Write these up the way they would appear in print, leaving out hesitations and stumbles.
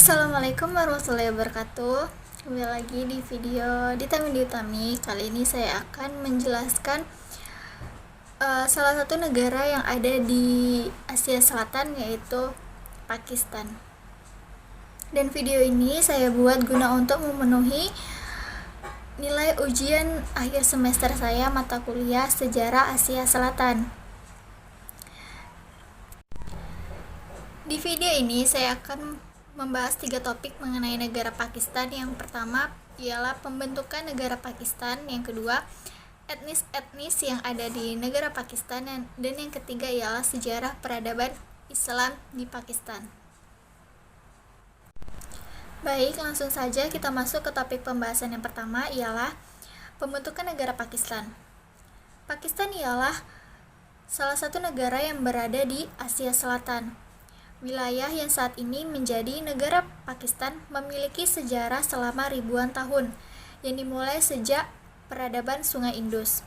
Assalamualaikum warahmatullahi wabarakatuh. Kembali lagi di video Dita Windy Utami. Kali ini saya akan menjelaskan salah satu negara yang ada di Asia Selatan, yaitu Pakistan. Dan video ini saya buat guna untuk memenuhi nilai ujian akhir semester saya mata kuliah Sejarah Asia Selatan. Di video ini saya akan membahas 3 topik mengenai negara Pakistan. Yang pertama ialah pembentukan negara Pakistan, yang kedua etnis-etnis yang ada di negara Pakistan, dan yang ketiga ialah sejarah peradaban Islam di Pakistan. Baik, langsung saja kita masuk ke topik pembahasan. Yang pertama ialah pembentukan negara Pakistan. Pakistan ialah salah satu negara yang berada di Asia Selatan. Wilayah yang saat ini menjadi negara Pakistan memiliki sejarah selama ribuan tahun, yang dimulai sejak peradaban Sungai Indus,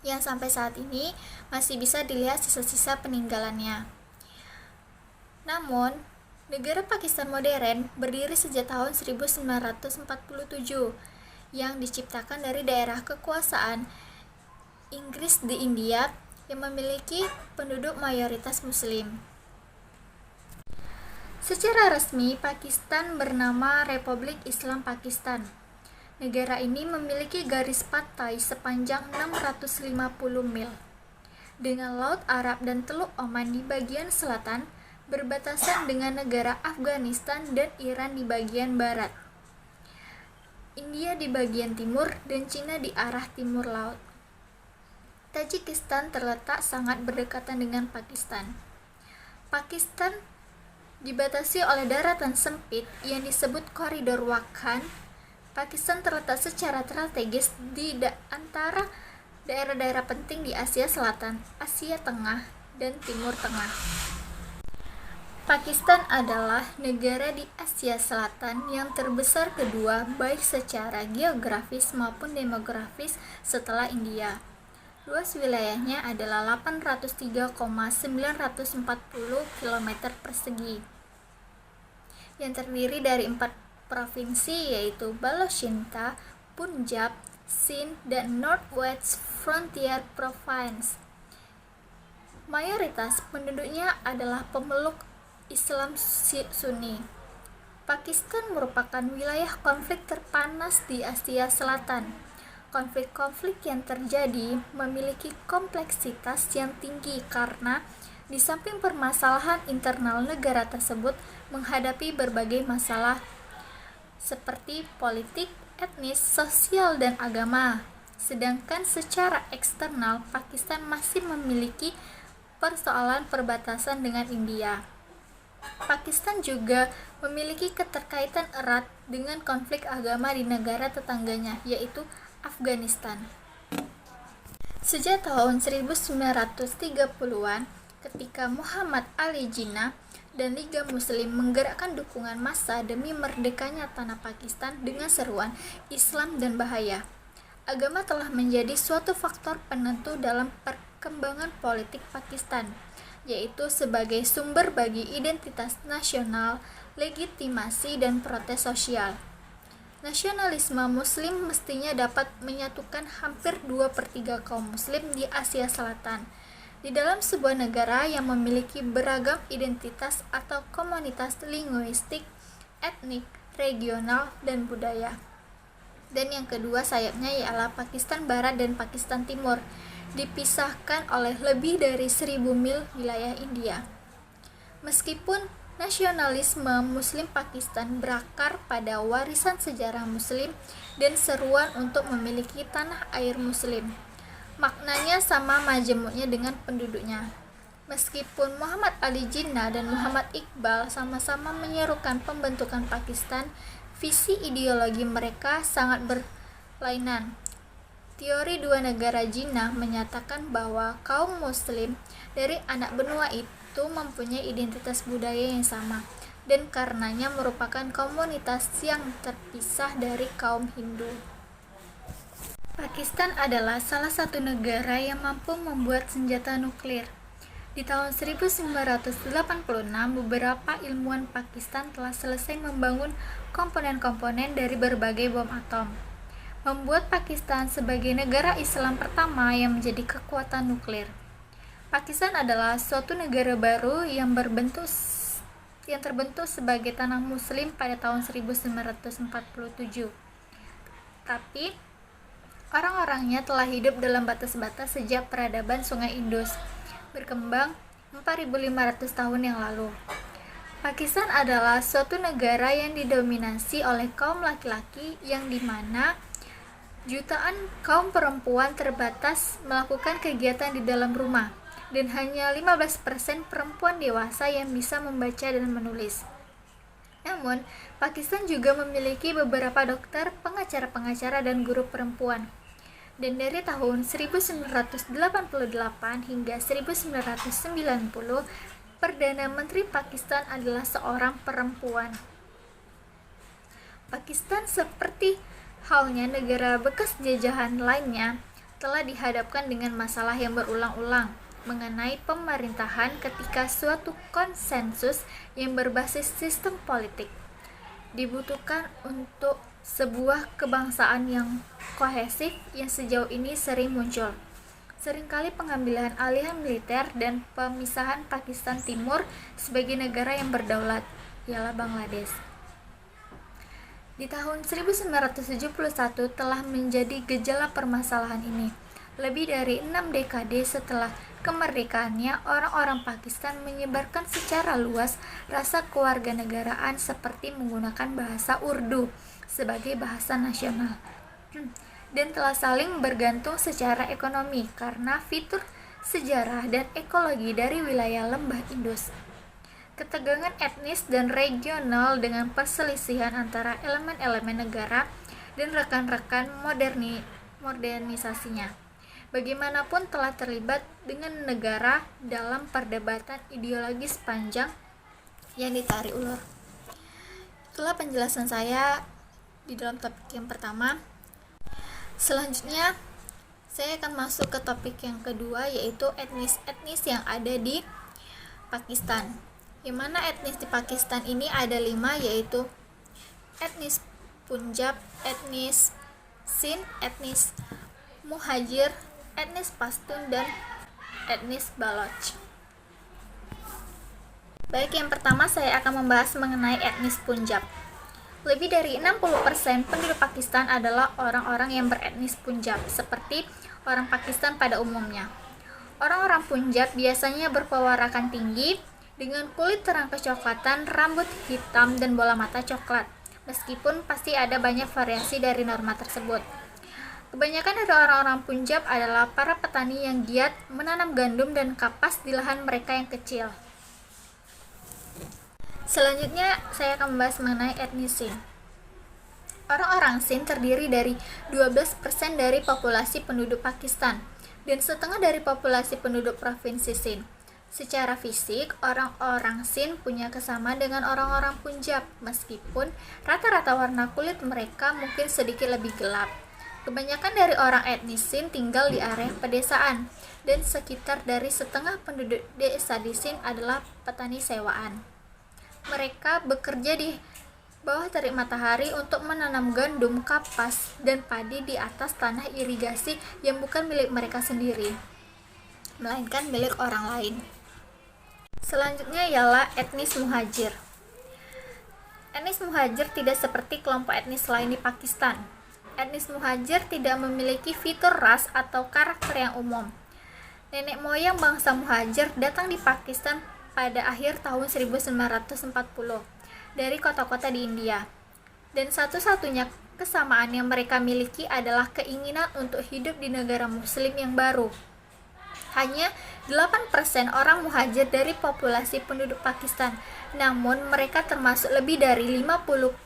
yang sampai saat ini masih bisa dilihat sisa-sisa peninggalannya. Namun, negara Pakistan modern berdiri sejak tahun 1947, yang diciptakan dari daerah kekuasaan Inggris di India yang memiliki penduduk mayoritas Muslim. Secara resmi, Pakistan bernama Republik Islam Pakistan. Negara ini memiliki garis pantai sepanjang 650 mil, dengan Laut Arab dan Teluk Oman di bagian selatan, berbatasan dengan negara Afghanistan dan Iran di bagian barat, India di bagian timur, dan Cina di arah timur laut. Tajikistan terletak sangat berdekatan dengan Pakistan. Pakistan dibatasi oleh daratan sempit yang disebut koridor Wakhan. Pakistan terletak secara strategis di antara daerah-daerah penting di Asia Selatan, Asia Tengah, dan Timur Tengah. Pakistan adalah negara di Asia Selatan yang terbesar kedua baik secara geografis maupun demografis setelah India. Luas wilayahnya adalah 803,940 km persegi, yang terdiri dari 4 provinsi, yaitu Balochistan, Punjab, Sindh, dan North-West Frontier Province. Mayoritas penduduknya adalah pemeluk Islam Sunni. Pakistan merupakan wilayah konflik terpanas di Asia Selatan. Konflik-konflik yang terjadi memiliki kompleksitas yang tinggi karena di samping permasalahan internal negara tersebut menghadapi berbagai masalah seperti politik, etnis, sosial, dan agama. Sedangkan secara eksternal, Pakistan masih memiliki persoalan perbatasan dengan India. Pakistan juga memiliki keterkaitan erat dengan konflik agama di negara tetangganya, yaitu Afghanistan. Sejak tahun 1930-an, ketika Muhammad Ali Jinnah dan Liga Muslim menggerakkan dukungan massa demi merdekanya tanah Pakistan dengan seruan Islam dan bahaya, agama telah menjadi suatu faktor penentu dalam perkembangan politik Pakistan, yaitu sebagai sumber bagi identitas nasional, legitimasi, dan protes sosial. Nasionalisme Muslim mestinya dapat menyatukan hampir 2/3 kaum Muslim di Asia Selatan di dalam sebuah negara yang memiliki beragam identitas atau komunitas linguistik, etnik, regional, dan budaya. Dan yang kedua sayapnya ialah Pakistan Barat dan Pakistan Timur, dipisahkan oleh lebih dari 1000 mil wilayah India. Meskipun nasionalisme Muslim Pakistan berakar pada warisan sejarah Muslim dan seruan untuk memiliki tanah air Muslim, maknanya sama majemuknya dengan penduduknya. Meskipun Muhammad Ali Jinnah dan Muhammad Iqbal sama-sama menyerukan pembentukan Pakistan, visi ideologi mereka sangat berlainan. Teori dua negara Jinnah menyatakan bahwa kaum Muslim dari anak benua itu mempunyai identitas budaya yang sama, dan karenanya merupakan komunitas yang terpisah dari kaum Hindu. Pakistan adalah salah satu negara yang mampu membuat senjata nuklir. Di tahun 1986, beberapa ilmuwan Pakistan telah selesai membangun komponen-komponen dari berbagai bom atom, membuat Pakistan sebagai negara Islam pertama yang menjadi kekuatan nuklir. Pakistan adalah suatu negara baru yang terbentuk sebagai tanah muslim pada tahun 1947. Tapi orang-orangnya telah hidup dalam batas-batas sejak peradaban Sungai Indus berkembang 4.500 tahun yang lalu. Pakistan adalah suatu negara yang didominasi oleh kaum laki-laki yang dimana jutaan kaum perempuan terbatas melakukan kegiatan di dalam rumah, dan hanya 15% perempuan dewasa yang bisa membaca dan menulis. Namun, Pakistan juga memiliki beberapa dokter, pengacara-pengacara, dan guru perempuan. Dan dari tahun 1988 hingga 1990, Perdana Menteri Pakistan adalah seorang perempuan. Pakistan, seperti halnya negara bekas jajahan lainnya, telah dihadapkan dengan masalah yang berulang-ulang mengenai pemerintahan ketika suatu konsensus yang berbasis sistem politik dibutuhkan untuk sebuah kebangsaan yang kohesif yang sejauh ini sering muncul. Seringkali pengambilan alihan militer dan pemisahan Pakistan Timur sebagai negara yang berdaulat ialah Bangladesh. Di tahun 1971 telah menjadi gejala permasalahan ini. Lebih dari 6 dekade setelah kemerdekaannya, orang-orang Pakistan menyebarkan secara luas rasa kewarganegaraan seperti menggunakan bahasa Urdu sebagai bahasa nasional, dan telah saling bergantung secara ekonomi karena fitur sejarah dan ekologi dari wilayah lembah Indus. Ketegangan etnis dan regional dengan perselisihan antara elemen-elemen negara dan rekan-rekan modernisasinya, bagaimanapun telah terlibat dengan negara dalam perdebatan ideologis panjang yang ditarik ulur. Itulah penjelasan saya di dalam topik yang pertama. Selanjutnya, saya akan masuk ke topik yang kedua, yaitu etnis-etnis yang ada di Pakistan. Yang mana etnis di Pakistan ini ada 5, yaitu etnis Punjab, etnis Sindh, etnis Muhajir, etnis Pashtun, dan etnis Baloch. Baik, yang pertama saya akan membahas mengenai etnis Punjab. Lebih dari 60% penduduk Pakistan adalah orang-orang yang beretnis Punjab, seperti orang Pakistan pada umumnya. Orang-orang Punjab biasanya berpewarakan tinggi, dengan kulit terang kecoklatan, rambut hitam, dan bola mata coklat, meskipun pasti ada banyak variasi dari norma tersebut. Kebanyakan dari orang-orang Punjab adalah para petani yang giat menanam gandum dan kapas di lahan mereka yang kecil. Selanjutnya, saya akan membahas mengenai etnis Sindh. Orang-orang Sindh terdiri dari 12% dari populasi penduduk Pakistan dan setengah dari populasi penduduk provinsi Sindh. Secara fisik, orang-orang Sindh punya kesamaan dengan orang-orang Punjab, meskipun rata-rata warna kulit mereka mungkin sedikit lebih gelap. Kebanyakan dari orang etnis Sindh tinggal di area pedesaan, dan sekitar dari setengah penduduk desa di Sindh adalah petani sewaan. Mereka bekerja di bawah terik matahari untuk menanam gandum, kapas, dan padi di atas tanah irigasi yang bukan milik mereka sendiri, melainkan milik orang lain. Selanjutnya ialah etnis Muhajir. Etnis Muhajir tidak seperti kelompok etnis lain di Pakistan. Etnis Muhajir tidak memiliki fitur ras atau karakter yang umum. Nenek moyang bangsa Muhajir datang di Pakistan pada akhir tahun 1940 dari kota-kota di India. Dan satu-satunya kesamaan yang mereka miliki adalah keinginan untuk hidup di negara muslim yang baru. Hanya 8% orang Muhajir dari populasi penduduk Pakistan, namun mereka termasuk lebih dari 50%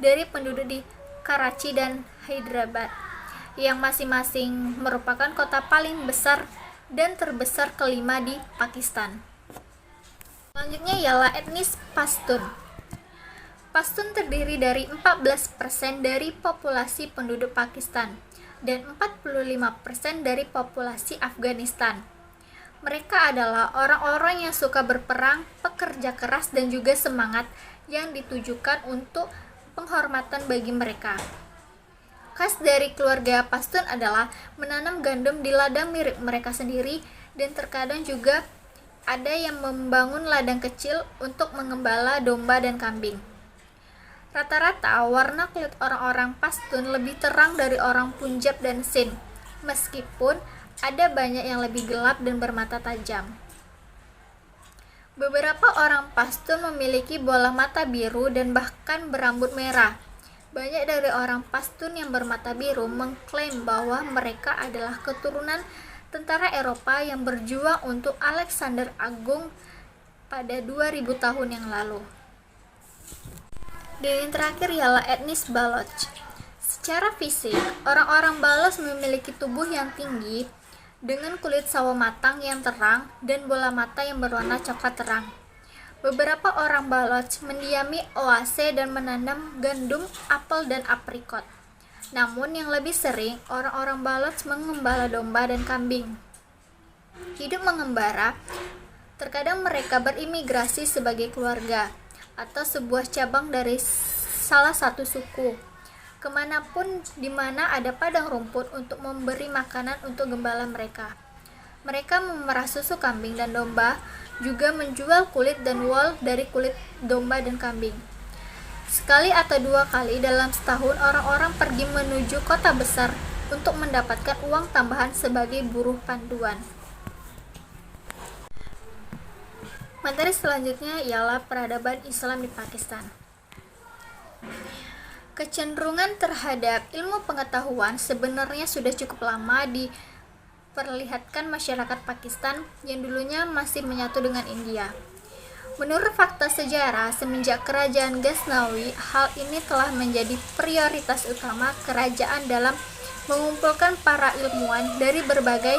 dari penduduk di Karachi dan Hyderabad, yang masing-masing merupakan kota paling besar dan terbesar kelima di Pakistan. Selanjutnya ialah etnis Pashtun. Pashtun terdiri dari 14% dari populasi penduduk Pakistan dan 45% dari populasi Afghanistan. Mereka adalah orang-orang yang suka berperang, pekerja keras, dan juga semangat yang ditujukan untuk penghormatan bagi mereka. Khas dari keluarga Pashtun adalah menanam gandum di ladang milik mereka sendiri, dan terkadang juga ada yang membangun ladang kecil untuk mengembala domba dan kambing. Rata-rata warna kulit orang-orang Pashtun lebih terang dari orang Punjab dan Sindh, meskipun ada banyak yang lebih gelap dan bermata tajam. Beberapa orang Pashtun memiliki bola mata biru dan bahkan berambut merah. Banyak dari orang Pashtun yang bermata biru mengklaim bahwa mereka adalah keturunan tentara Eropa yang berjuang untuk Alexander Agung pada 2000 tahun yang lalu. Dan yang terakhir ialah etnis Baloch. Secara fisik, orang-orang Baloch memiliki tubuh yang tinggi dengan kulit sawo matang yang terang dan bola mata yang berwarna coklat terang. Beberapa orang Baloch mendiami oase dan menanam gandum, apel, dan aprikot. Namun yang lebih sering, orang-orang Baloch mengembala domba dan kambing. Hidup mengembara, terkadang mereka berimigrasi sebagai keluarga atau sebuah cabang dari salah satu suku, kemanapun di mana ada padang rumput untuk memberi makanan untuk gembala mereka. Mereka memerah susu kambing dan domba, juga menjual kulit dan wol dari kulit domba dan kambing. Sekali atau dua kali dalam setahun orang-orang pergi menuju kota besar untuk mendapatkan uang tambahan sebagai buruh panduan. Materi selanjutnya ialah peradaban Islam di Pakistan. Kecenderungan terhadap ilmu pengetahuan sebenarnya sudah cukup lama diperlihatkan masyarakat Pakistan yang dulunya masih menyatu dengan India. Menurut fakta sejarah, semenjak kerajaan Ghaznawi, hal ini telah menjadi prioritas utama kerajaan dalam mengumpulkan para ilmuwan dari berbagai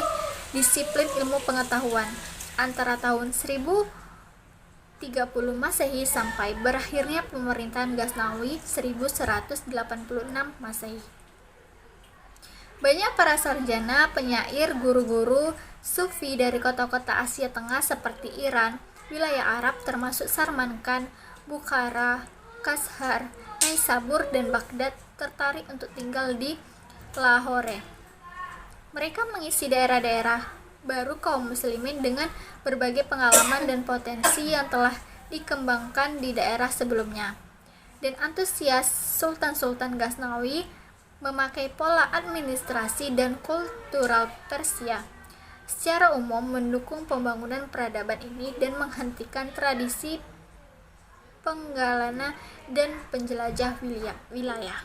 disiplin ilmu pengetahuan antara tahun 1030 Masehi sampai berakhirnya pemerintahan Ghaznawi 1186 Masehi. Banyak para sarjana, penyair, guru-guru, sufi dari kota-kota Asia Tengah seperti Iran, wilayah Arab termasuk Salman Khan, Bukhara, Kashgar, Naisabur, dan Baghdad tertarik untuk tinggal di Lahore. Mereka mengisi daerah-daerah baru kaum muslimin dengan berbagai pengalaman dan potensi yang telah dikembangkan di daerah sebelumnya. Dan antusias Sultan-Sultan Ghaznawi memakai pola administrasi dan kultural Persia secara umum mendukung pembangunan peradaban ini dan menghentikan tradisi penggalana dan penjelajah wilayah.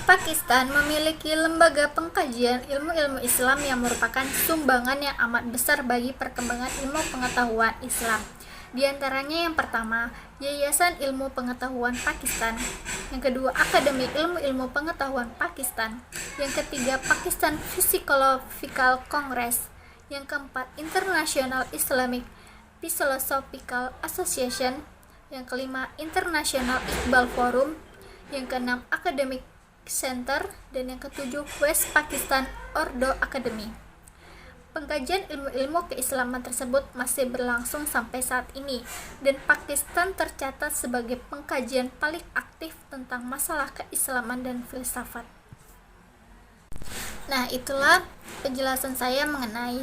Pakistan memiliki lembaga pengkajian ilmu-ilmu Islam yang merupakan sumbangan yang amat besar bagi perkembangan ilmu pengetahuan Islam. Di antaranya yang pertama, Yayasan Ilmu Pengetahuan Pakistan. Yang kedua, Akademi Ilmu-Ilmu Pengetahuan Pakistan. Yang ketiga, Pakistan Philosophical Congress. Yang keempat, International Islamic Philosophical Association. Yang kelima, International Iqbal Forum. Yang keenam, Academic Center, dan yang ketujuh West Pakistan Urdu Academy. Pengkajian ilmu-ilmu keislaman tersebut masih berlangsung sampai saat ini, dan Pakistan tercatat sebagai pengkajian paling aktif tentang masalah keislaman dan filsafat. Nah, itulah penjelasan saya mengenai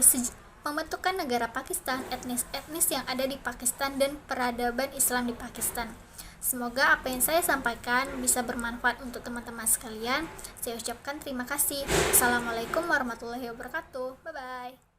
pembentukan negara Pakistan, etnis-etnis yang ada di Pakistan, dan peradaban Islam di Pakistan. Semoga apa yang saya sampaikan bisa bermanfaat untuk teman-teman sekalian. Saya ucapkan terima kasih. Assalamualaikum warahmatullahi wabarakatuh. Bye-bye.